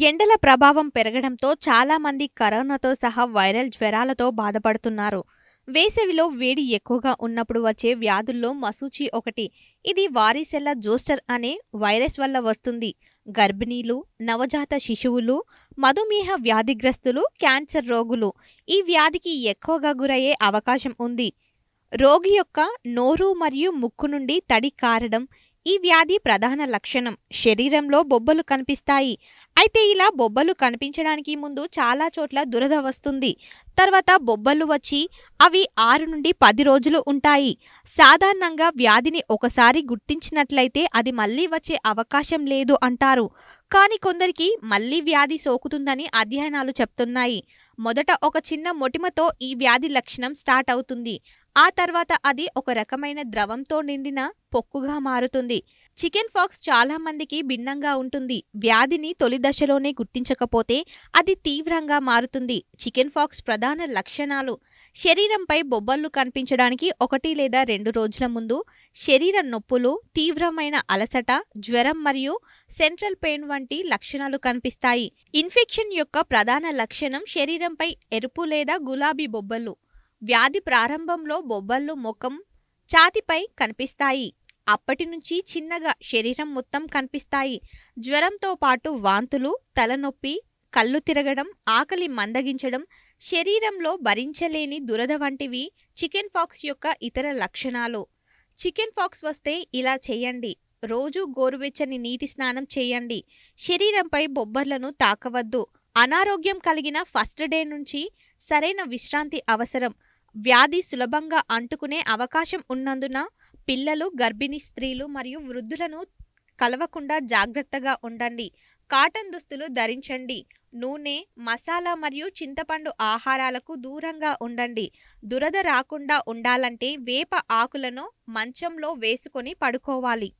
ఎండల ప్రభావం పెరగడంతో చాలా మంది కరోనాతో సహా వైరల్ జ్వరాలతో బాధపడుతున్నారు. వేసవిలో వేడి ఎక్కువగా ఉన్నప్పుడు వచ్చే వ్యాధుల్లో మశూచి ఒకటి. ఇది వారిసెల్లా జోస్టర్ అనే వైరస్ వల్ల వస్తుంది. గర్భిణీలు, నవజాత శిశువులు, మధుమేహ వ్యాధిగ్రస్తులు, క్యాన్సర్ రోగులు ఈ వ్యాధికి ఎక్కువగా గురయ్యే అవకాశం ఉంది. రోగి యొక్క నోరు మరియు ముక్కు నుండి తడి కారడం ఈ వ్యాధి ప్రధాన లక్షణం. శరీరంలో బొబ్బలు కనిపిస్తాయి. అయితే ఇలా బొబ్బలు కనిపించడానికి ముందు చాలా చోట్ల దురద వస్తుంది. తర్వాత బొబ్బలు వచ్చి అవి 6 నుండి 10 రోజులు ఉంటాయి. సాధారణంగా వ్యాధిని ఒకసారి గుర్తించినట్లయితే అది మళ్ళీ వచ్చే అవకాశం లేదు అంటారు. కానీ కొందరికి మళ్ళీ వ్యాధి సోకుతుందని అధ్యయనాలు చెప్తున్నాయి. మొదట ఒక చిన్న మొటిమతో ఈ వ్యాధి లక్షణం స్టార్ట్ అవుతుంది. ఆ తర్వాత అది ఒక రకమైన ద్రవంతో నిండిన పొక్కుగా మారుతుంది. చికెన్ పాక్స్ చాలా మందికి భిన్నంగా ఉంటుంది. వ్యాధిని తొలి దశలోనే గుర్తించకపోతే అది తీవ్రంగా మారుతుంది. చికెన్ పాక్స్ ప్రధాన లక్షణాలు: శరీరంపై బొబ్బలు కనిపించడానికి 1 లేదా 2 రోజుల ముందు శరీర నొప్పులు, తీవ్రమైన అలసట, జ్వరం మరియు సెంట్రల్ పెయిన్ వంటి లక్షణాలు కనిపిస్తాయి. ఇన్ఫెక్షన్ యొక్క ప్రధాన లక్షణం శరీరంపై ఎరుపు లేదా గులాబీ బొబ్బలు. వ్యాధి ప్రారంభంలో బొబ్బలు ముఖం, ఛాతీపై కనిపిస్తాయి. అప్పటి నుంచి చిన్నగా శరీరం మొత్తం కనిపిస్తాయి. జ్వరంతో పాటు వాంతులు, తలనొప్పి, కళ్ళు తిరగడం, ఆకలి మందగించడం, శరీరంలో భరించలేని దురద వంటివి చికెన్ పాక్స్ యొక్క ఇతర లక్షణాలు. చికెన్ పాక్స్ వస్తే ఇలా చేయండి: రోజు గోరువెచ్చని నీటి స్నానం చేయండి. శరీరంపై బొబ్బర్లను తాకవద్దు. అనారోగ్యం కలిగిన ఫస్ట్ డే నుంచి సరైన విశ్రాంతి అవసరం. వ్యాధి సులభంగా అంటుకునే అవకాశం ఉన్నందున పిల్లలు, గర్భిణీ స్త్రీలు మరియు వృద్ధులను కలవకుండా జాగ్రత్తగా ఉండండి. కాటన్ దుస్తులు ధరించండి. నూనె, మసాలా మరియు చింతపండు ఆహారాలకు దూరంగా ఉండండి. దురద రాకుండా ఉండాలంటే వేప ఆకులను మంచంలో వేసుకొని పడుకోవాలి.